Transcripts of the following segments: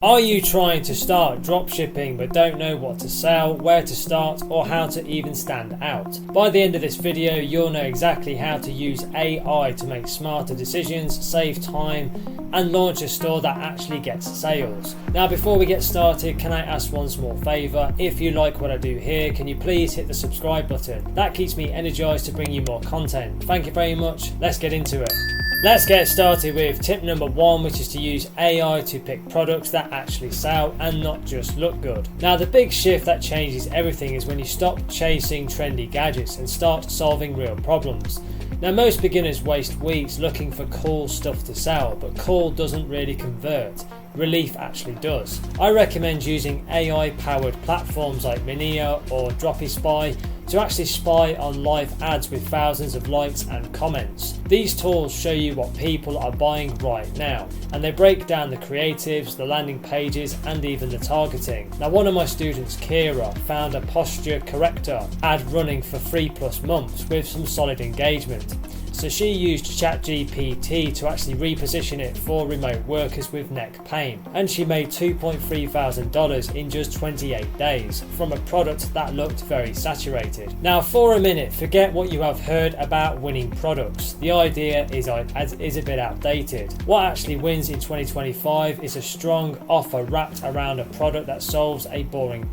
Are you trying to start dropshipping but don't know what to sell, where to start, or how to even stand out? By the end of this video, you'll know exactly how to use AI to make smarter decisions, save time, and launch a store that actually gets sales. Now, before we get started, can I ask one small favour? If you like what I do here, can you please hit the subscribe button? That keeps me energized to bring you more content. Thank you very much. Let's get into it. Let's get started with tip number 1, which is to use AI to pick products that actually sell and not just look good. Now, the big shift that changes everything is when you stop chasing trendy gadgets and start solving real problems. Now, most beginners waste weeks looking for cool stuff to sell, but cool doesn't really convert. Relief actually does. I recommend using AI-powered platforms like Minia or Dropshipping to actually spy on live ads with thousands of likes and comments. These tools show you what people are buying right now, and they break down the creatives, the landing pages, and even the targeting. Now, one of my students, Kira, found a posture corrector ad running for 3+ months with some solid engagement. So she used ChatGPT to actually reposition it for remote workers with neck pain, and she made $2,300 in just 28 days from a product that looked very saturated. Now, for a minute, forget what you have heard about winning products. The idea is a bit outdated. What actually wins in 2025 is a strong offer wrapped around a product that solves a boring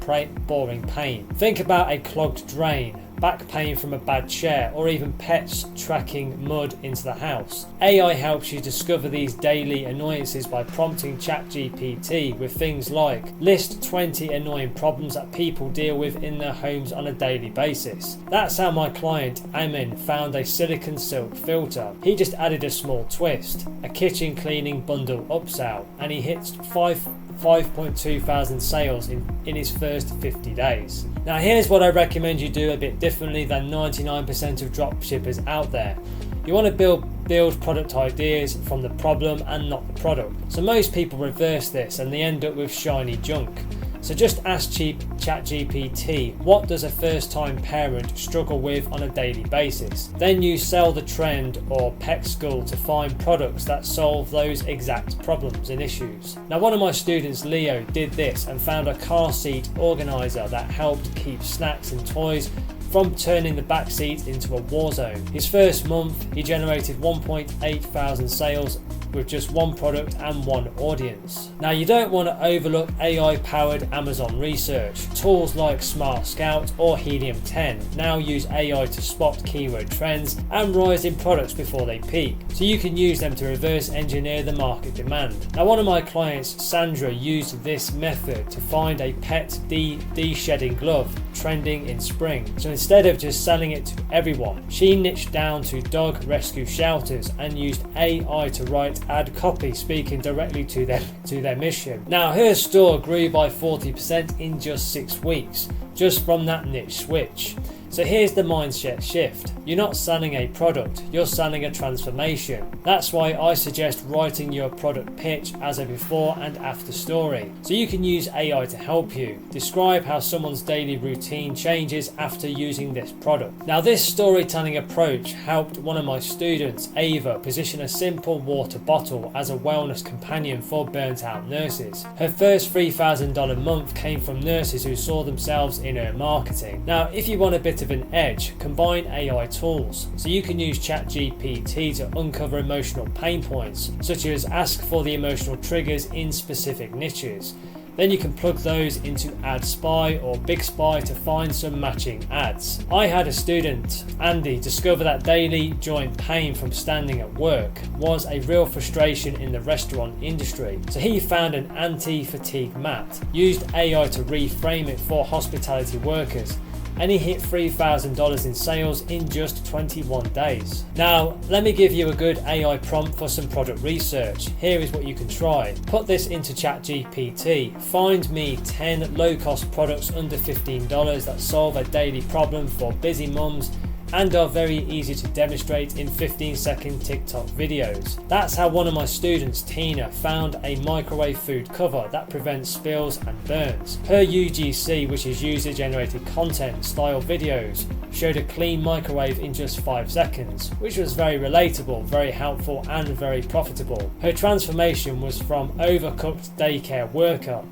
pain. Think about a clogged drain, back pain from a bad chair, or even pets tracking mud into the house. AI helps you discover these daily annoyances by prompting ChatGPT with things like, list 20 annoying problems that people deal with in their homes on a daily basis. That's how my client Amin found a silicone silk filter. He just added a small twist, a kitchen cleaning bundle upsell, and he hits 5.2 thousand sales in his first 50 days. Now, here's what I recommend you do a bit differently than 99% of dropshippers out there. You want to build product ideas from the problem and not the product. So most people reverse this and they end up with shiny junk. So just ask ChatGPT, what does a first-time parent struggle with on a daily basis? Then you sell the trend or pet school to find products that solve those exact problems and issues. Now, one of my students, Leo, did this and found a car seat organizer that helped keep snacks and toys from turning the back seat into a war zone. His first month, he generated 1.8 thousand sales with just one product and one audience. Now, you don't want to overlook AI-powered Amazon research. Tools like Smart Scout or Helium 10 now use AI to spot keyword trends and rising products before they peak, so you can use them to reverse engineer the market demand. Now, one of my clients, Sandra, used this method to find a pet de-shedding glove trending in spring. So instead of just selling it to everyone, she niched down to dog rescue shelters and used AI to write ad copy speaking directly to their mission. Now, her store grew by 40% in just 6 weeks, just from that niche switch. So here's the mindset shift. You're not selling a product, you're selling a transformation. That's why I suggest writing your product pitch as a before and after story. So you can use AI to help you. Describe how someone's daily routine changes after using this product. Now, this storytelling approach helped one of my students, Ava, position a simple water bottle as a wellness companion for burnt out nurses. Her first $3,000 month came from nurses who saw themselves in her marketing. Now, if you want a bit of an edge, combine AI tools. So you can use ChatGPT to uncover emotional pain points, such as ask for the emotional triggers in specific niches. Then you can plug those into Ad Spy or Big Spy to find some matching ads. I had a student, Andy, discover that daily joint pain from standing at work was a real frustration in the restaurant industry. So he found an anti-fatigue mat, used AI to reframe it for hospitality workers, and he hit $3,000 in sales in just 21 days. Now, let me give you a good AI prompt for some product research. Here is what you can try. Put this into ChatGPT. Find me 10 low-cost products under $15 that solve a daily problem for busy mums and are very easy to demonstrate in 15-second TikTok videos. That's how one of my students, Tina, found a microwave food cover that prevents spills and burns. Her UGC, which is user generated content style videos, showed a clean microwave in just 5 seconds, which was very relatable, very helpful and very profitable. Her transformation was from overcooked daycare worker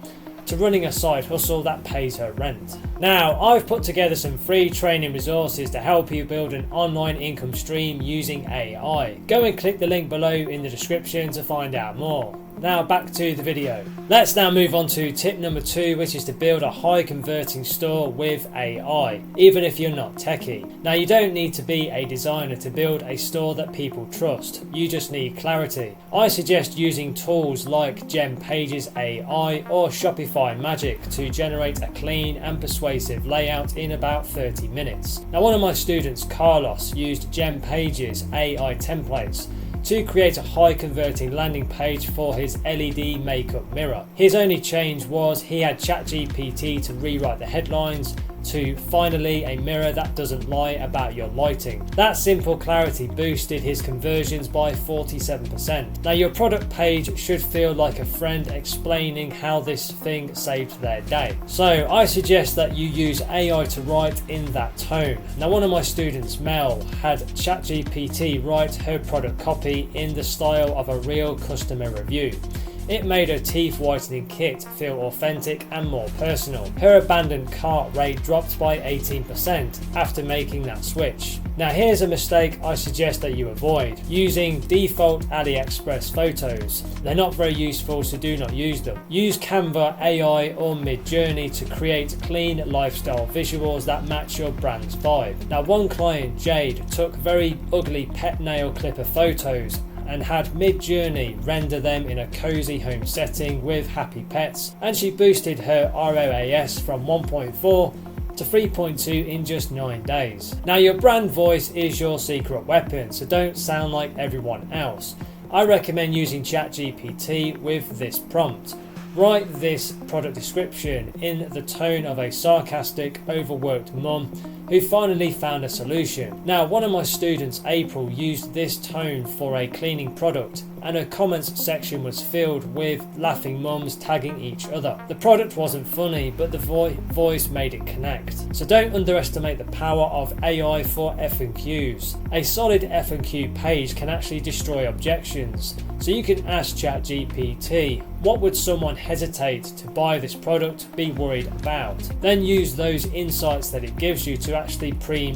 to running a side hustle that pays her rent. Now, I've put together some free training resources to help you build an online income stream using AI. Go and click the link below in the description to find out more. Now back to the video. Let's now move on to tip number 2, which is to build a high converting store with AI, even if you're not techie. Now, you don't need to be a designer to build a store that people trust. You just need clarity. I suggest using tools like Gem Pages AI or Shopify Magic to generate a clean and persuasive layout in about 30 minutes. Now, one of my students, Carlos, used Gem Pages AI templates to create a high converting landing page for his LED makeup mirror. His only change was he had ChatGPT to rewrite the headlines to "finally a mirror that doesn't lie about your lighting." That simple clarity boosted his conversions by 47%. Now, your product page should feel like a friend explaining how this thing saved their day. So I suggest that you use AI to write in that tone. Now, one of my students, Mel, had ChatGPT write her product copy in the style of a real customer review. It made her teeth whitening kit feel authentic and more personal. Her abandoned cart rate dropped by 18% after making that switch. Now, here's a mistake I suggest that you avoid: using default AliExpress photos. They're not very useful, so do not use them. Use Canva AI or Midjourney to create clean lifestyle visuals that match your brand's vibe. Now, one client, Jade, took very ugly pet nail clipper photos and had Midjourney render them in a cozy home setting with happy pets, and she boosted her ROAS from 1.4 to 3.2 in just 9 days. Now, your brand voice is your secret weapon, so don't sound like everyone else. I recommend using ChatGPT with this prompt: write this product description in the tone of a sarcastic, overworked mum who finally found a solution. Now, one of my students, April, used this tone for a cleaning product, and her comments section was filled with laughing mums tagging each other. The product wasn't funny, but the voice made it connect. So don't underestimate the power of AI for FAQs. A solid FAQ page can actually destroy objections. So you can ask ChatGPT, what would someone hesitate to buy this product be worried about? Then use those insights that it gives you to actually preem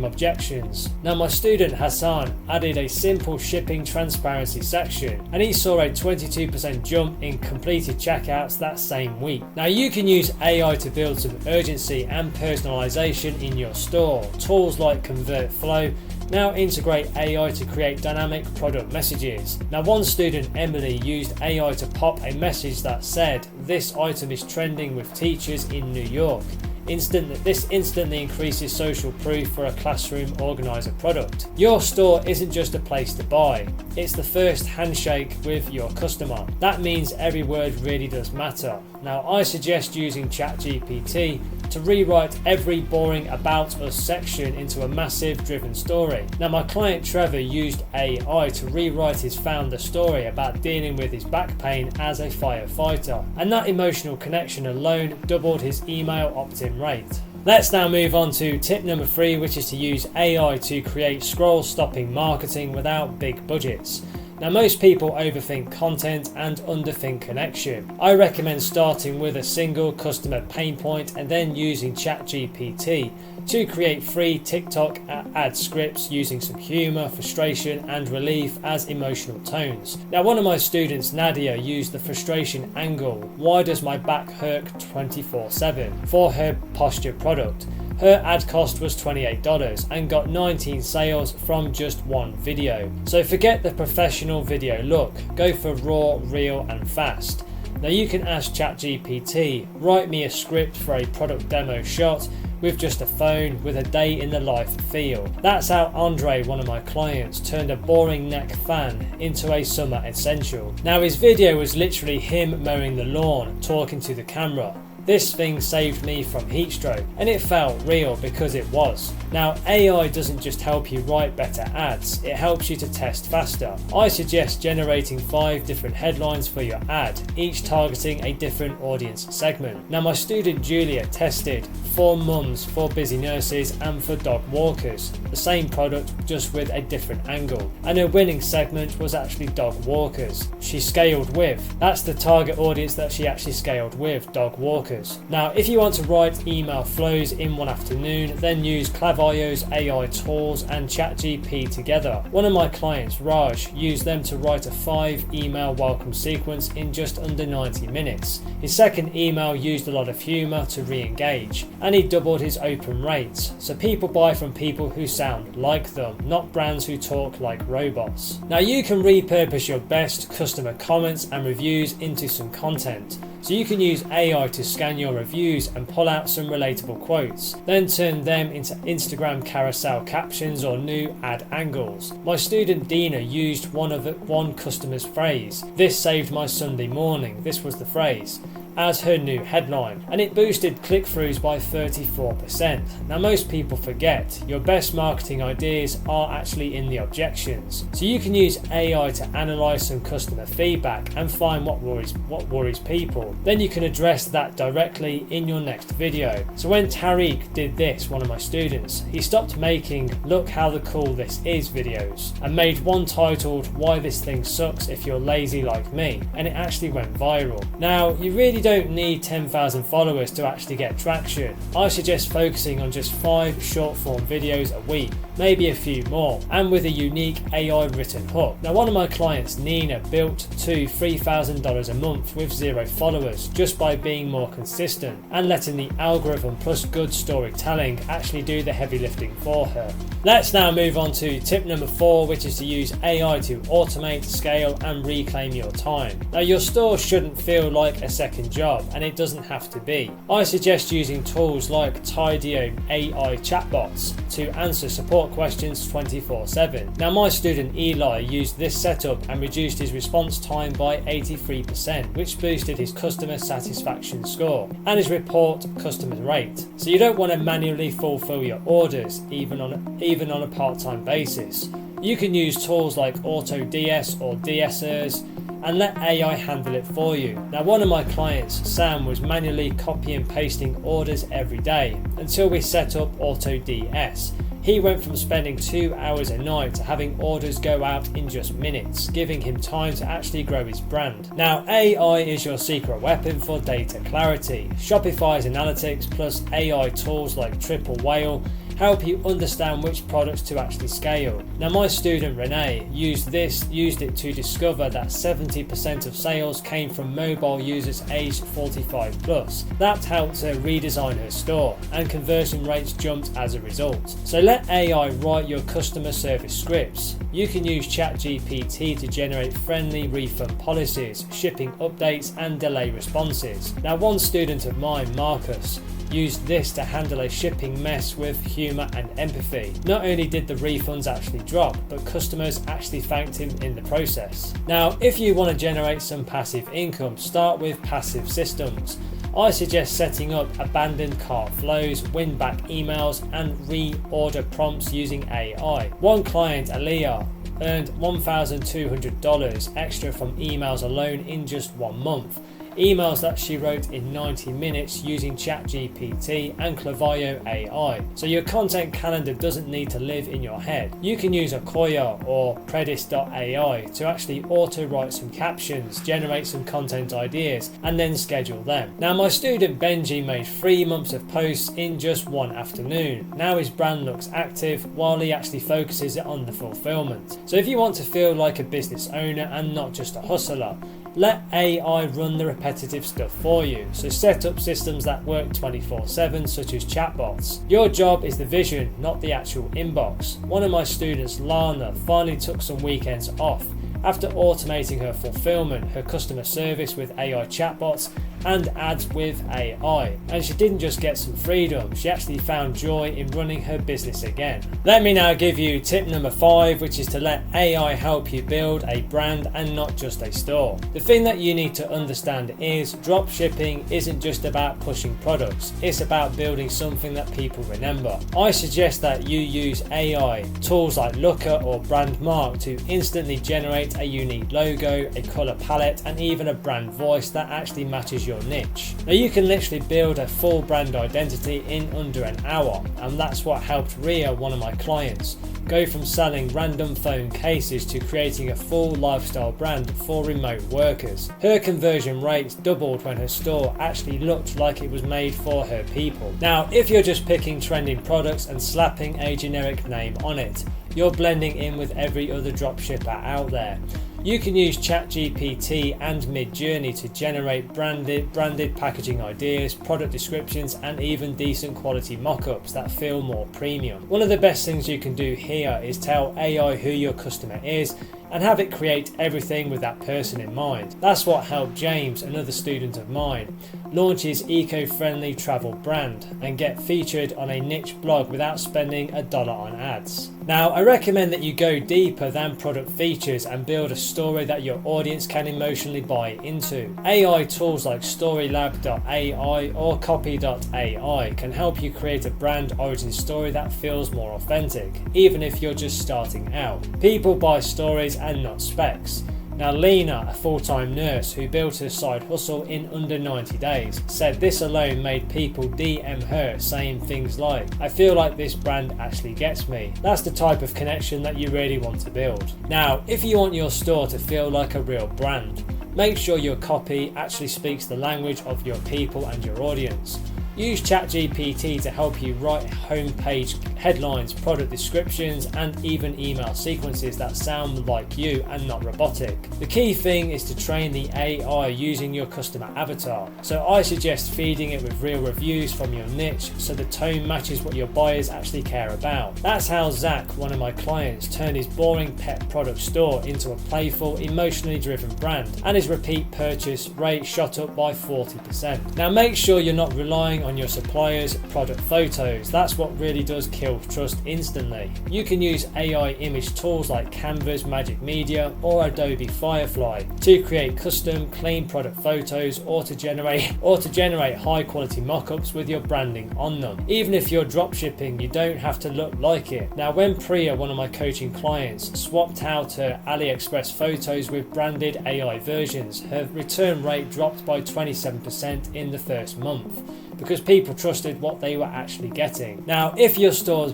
objections. Now, my student Hassan added a simple shipping transparency section, and he saw a 22% jump in completed checkouts that same week. Now, you can use AI to build some urgency and personalization in your store. Tools like ConvertFlow now integrate AI to create dynamic product messages. Now, one student, Emily, used AI to pop a message that said, "This item is trending with teachers in New York." This instantly increases social proof for a classroom organizer product. Your store isn't just a place to buy, it's the first handshake with your customer. That means every word really does matter. Now, I suggest using ChatGPT to rewrite every boring About Us section into a massive driven story. Now, my client Trevor used AI to rewrite his founder story about dealing with his back pain as a firefighter, and that emotional connection alone doubled his email opt-in rate. Let's now move on to tip number 3, which is to use AI to create scroll-stopping marketing without big budgets. Now, most people overthink content and underthink connection. I recommend starting with a single customer pain point and then using ChatGPT to create free TikTok ad scripts using some humor, frustration and relief as emotional tones. Now, one of my students, Nadia, used the frustration angle, "Why does my back hurt 24/7?" for her posture product. Her ad cost was $28 and got 19 sales from just one video. So forget the professional video look, go for raw, real and fast. Now, you can ask ChatGPT, write me a script for a product demo shot with just a phone with a day in the life feel. That's how Andre, one of my clients, turned a boring neck fan into a summer essential. Now, his video was literally him mowing the lawn, talking to the camera. This thing saved me from heat stroke, and it felt real because it was. Now, AI doesn't just help you write better ads, it helps you to test faster. I suggest generating 5 different headlines for your ad, each targeting a different audience segment. Now, my student Julia tested for mums, for busy nurses, and for dog walkers, the same product just with a different angle, and her winning segment was actually dog walkers. She scaled with, that's the target audience that she actually scaled with, dog walkers. Now, if you want to write email flows in one afternoon, then use Clavio's AI tools and ChatGPT together. One of my clients, Raj, used them to write a 5 email welcome sequence in just under 90 minutes. His second email used a lot of humour to re-engage, and he doubled his open rates. So people buy from people who sound like them, not brands who talk like robots. Now, you can repurpose your best customer comments and reviews into some content. So you can use AI to scan your reviews and pull out some relatable quotes, then turn them into Instagram carousel captions or new ad angles. My student Dina used one customer's phrase, "This saved my Sunday morning," this was the phrase, as her new headline, and it boosted click-throughs by 34%. Now, most people forget your best marketing ideas are actually in the objections. So you can use AI to analyze some customer feedback and find what worries people. Then you can address that directly in your next video. So when Tariq did this, one of my students, he stopped making "look how the cool this is" videos and made one titled "Why this thing sucks if you're lazy like me," and it actually went viral. Now, you really don't need 10,000 followers to actually get traction. I suggest focusing on just 5 short form videos a week, maybe a few more, and with a unique AI written hook. Now, one of my clients, Nina, built to $3,000 a month with 0 followers just by being more consistent and letting the algorithm plus good storytelling actually do the heavy lifting for her. Let's now move on to tip number 4, which is to use AI to automate, scale, and reclaim your time. Now, your store shouldn't feel like a second job, and it doesn't have to be. I suggest using tools like Tidio AI chatbots to answer support questions 24/7. Now, my student Eli used this setup and reduced his response time by 83%, which boosted his customer satisfaction score and his report customer rate. So you don't want to manually fulfill your orders, even on a part-time basis. You can use tools like AutoDS or DSers and let AI handle it for you. Now, one of my clients, Sam, was manually copy and pasting orders every day until we set up AutoDS. He went from spending 2 hours a night to having orders go out in just minutes, giving him time to actually grow his brand. Now, AI is your secret weapon for data clarity. Shopify's analytics plus AI tools like Triple Whale help you understand which products to actually scale. Now, my student Renee used it to discover that 70% of sales came from mobile users aged 45 plus. That helped her redesign her store, and conversion rates jumped as a result. So let AI write your customer service scripts. You can use ChatGPT to generate friendly refund policies, shipping updates, and delay responses. Now, one student of mine, Marcus, used this to handle a shipping mess with humour and empathy. Not only did the refunds actually drop, but customers actually thanked him in the process. Now, if you want to generate some passive income, start with passive systems. I suggest setting up abandoned cart flows, win back emails, and reorder prompts using AI. One client, Aliyah, earned $1,200 extra from emails alone in just 1 month. Emails that she wrote in 90 minutes using ChatGPT and Clavio AI. So your content calendar doesn't need to live in your head. You can use Akoya or Predis.ai to actually auto-write some captions, generate some content ideas, and then schedule them. Now, my student Benji made 3 months of posts in just 1 afternoon. Now his brand looks active while he actually focuses on the fulfillment. So if you want to feel like a business owner and not just a hustler, let AI run the repetitive stuff for you. So set up systems that work 24/7, such as chatbots. Your job is the vision, not the actual inbox. One of my students, Lana, finally took some weekends off after automating her fulfillment, her customer service with AI chatbots, and ads with AI. And she didn't just get some freedom, she actually found joy in running her business again. Let me now give you tip number 5, which is to let AI help you build a brand and not just a store. The thing that you need to understand is dropshipping isn't just about pushing products, it's about building something that people remember. I suggest that you use AI, tools like Looker or Brandmark, to instantly generate a unique logo, a colour palette, and even a brand voice that actually matches your niche. Now you can literally build a full brand identity in under an hour, and that's what helped Ria, one of my clients, go from selling random phone cases to creating a full lifestyle brand for remote workers. Her conversion rates doubled when her store actually looked like it was made for her people. Now, if you're just picking trending products and slapping a generic name on it, you're blending in with every other dropshipper out there. You can use ChatGPT and Midjourney to generate branded packaging ideas, product descriptions, and even decent quality mock-ups that feel more premium. One of the best things you can do here is tell AI who your customer is and have it create everything with that person in mind. That's what helped James, another student of mine, launch his eco-friendly travel brand and get featured on a niche blog without spending $1 on ads. Now, I recommend that you go deeper than product features and build a story that your audience can emotionally buy into. AI tools like storylab.ai or copy.ai can help you create a brand origin story that feels more authentic, even if you're just starting out. People buy stories and not specs. Now, Lena, a full-time nurse who built her side hustle in under 90 days, said this alone made people DM her saying things like, "I feel like this brand actually gets me." That's the type of connection that you really want to build. Now, if you want your store to feel like a real brand, make sure your copy actually speaks the language of your people and your audience. Use ChatGPT to help you write homepage headlines, product descriptions, and even email sequences that sound like you and not robotic. The key thing is to train the AI using your customer avatar. So I suggest feeding it with real reviews from your niche so the tone matches what your buyers actually care about. That's how Zach, one of my clients, turned his boring pet product store into a playful, emotionally driven brand, and his repeat purchase rate shot up by 40%. Now make sure you're not relying on your suppliers' product photos. That's what really does kill trust instantly. You can use AI image tools like Canva's Magic Media or Adobe Firefly to create custom clean product photos or to generate high quality mock-ups with your branding on them. Even if you're dropshipping, you don't have to look like it. Now, when Priya, one of my coaching clients, swapped out her AliExpress photos with branded AI versions, her return rate dropped by 27% in the first month, because people trusted what they were actually getting. Now, if your store's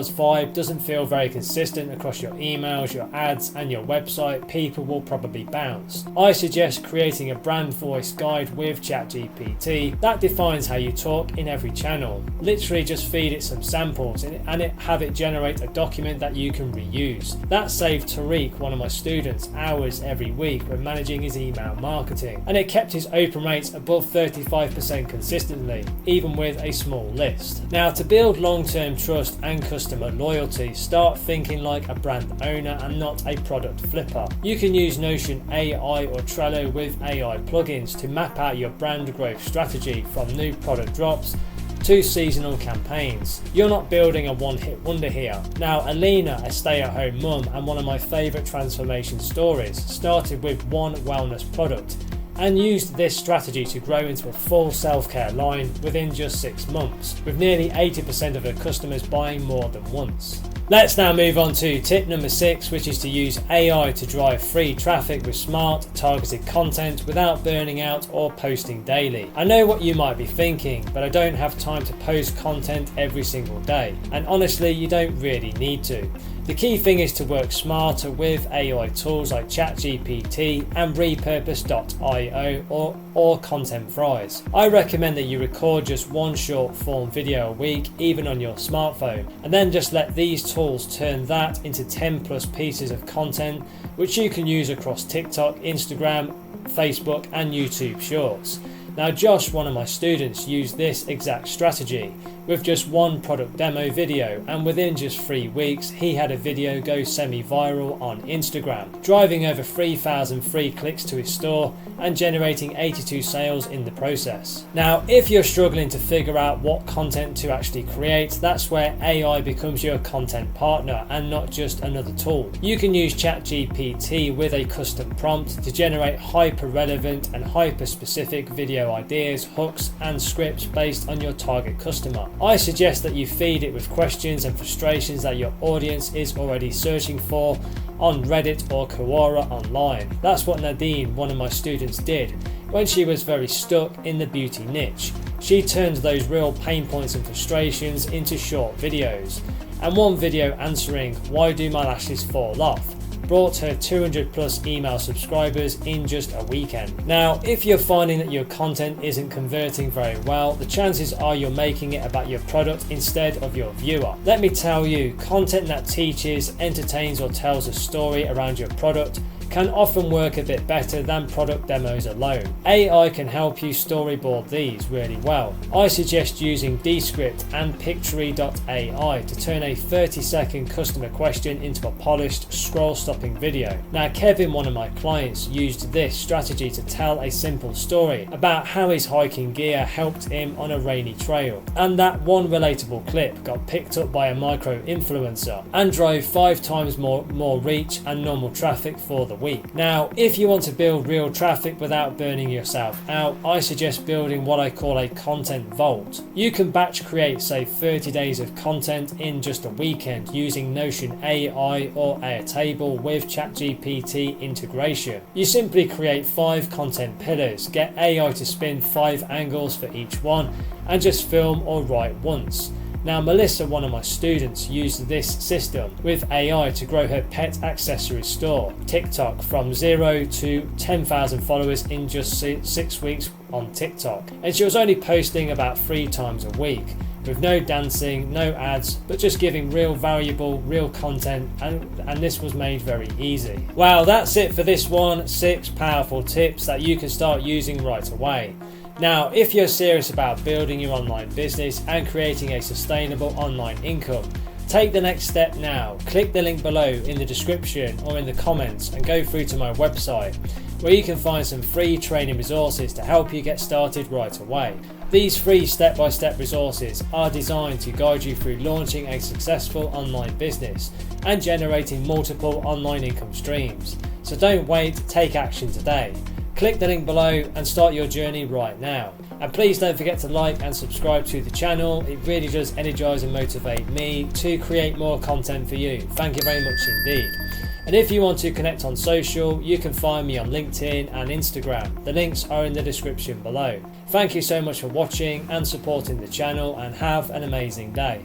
vibe doesn't feel very consistent across your emails, your ads, and your website, people will probably bounce. I suggest creating a brand voice guide with ChatGPT that defines how you talk in every channel. Literally just feed it some samples and have it generate a document that you can reuse. That saved Tariq, one of my students, hours every week when managing his email marketing, and it kept his open rates above 35% consistently, even with a small list. Now, to build long-term trust and customer loyalty, start thinking like a brand owner and not a product flipper. You can use Notion AI or Trello with AI plugins to map out your brand growth strategy from new product drops to seasonal campaigns. You're not building a one-hit wonder here. Now, Alina, a stay-at-home mum and one of my favourite transformation stories, started with one wellness product and used this strategy to grow into a full self-care line within just 6 months, with nearly 80% of her customers buying more than once. Let's now move on to tip number 6, which is to use AI to drive free traffic with smart, targeted content without burning out or posting daily. I know what you might be thinking, but I don't have time to post content every single day, and honestly, you don't really need to. The key thing is to work smarter with AI tools like ChatGPT and Repurpose.io or Content Fries. I recommend that you record just one short form video a week, even on your smartphone, and then just let these tools turn that into 10 plus pieces of content, which you can use across TikTok, Instagram, Facebook, and YouTube Shorts. Now, Josh, one of my students, used this exact strategy. with just one product demo video, and within just 3 weeks he had a video go semi-viral on Instagram, driving over 3,000 free clicks to his store and generating 82 sales in the process. Now, if you're struggling to figure out what content to actually create, that's where AI becomes your content partner and not just another tool. You can use ChatGPT with a custom prompt to generate hyper-relevant and hyper-specific video ideas, hooks and scripts based on your target customer. I suggest that you feed it with questions and frustrations that your audience is already searching for on Reddit or Quora online. That's what Nadine, one of my students, did when she was very stuck in the beauty niche. She turned those real pain points and frustrations into short videos, and one video answering "Why do my lashes fall off?" brought her 200 plus email subscribers in just a weekend. Now, if you're finding that your content isn't converting very well, the chances are you're making it about your product instead of your viewer. Let me tell you, content that teaches, entertains or tells a story around your product can often work a bit better than product demos alone. AI can help you storyboard these really well. I suggest using Descript and Pictory.ai to turn a 30-second customer question into a polished, scroll-stopping video. Now, Kevin, one of my clients, used this strategy to tell a simple story about how his hiking gear helped him on a rainy trail, and that one relatable clip got picked up by a micro-influencer and drove 5 times more reach and normal traffic for the week. Now, if you want to build real traffic without burning yourself out, I suggest building what I call a content vault. You can batch create, say, 30 days of content in just a weekend using Notion AI or Airtable with ChatGPT integration. You simply create 5 content pillars, get AI to spin 5 angles for each one, and just film or write once. Now, Melissa, one of my students, used this system with AI to grow her pet accessories store, TikTok, from 0 to 10,000 followers in just 6 weeks on TikTok. And she was only posting about 3 times a week, with no dancing, no ads, but just giving real valuable, real content, and this was made very easy. Wow, that's it for this one. 6 powerful tips that you can start using right away. Now, if you're serious about building your online business and creating a sustainable online income, take the next step now. Click the link below in the description or in the comments and go through to my website, where you can find some free training resources to help you get started right away. These free step-by-step resources are designed to guide you through launching a successful online business and generating multiple online income streams. So don't wait, take action today. Click the link below and start your journey right now. And please don't forget to like and subscribe to the channel. It really does energize and motivate me to create more content for you. Thank you very much indeed. And if you want to connect on social, you can find me on LinkedIn and Instagram. The links are in the description below. Thank you so much for watching and supporting the channel, and have an amazing day.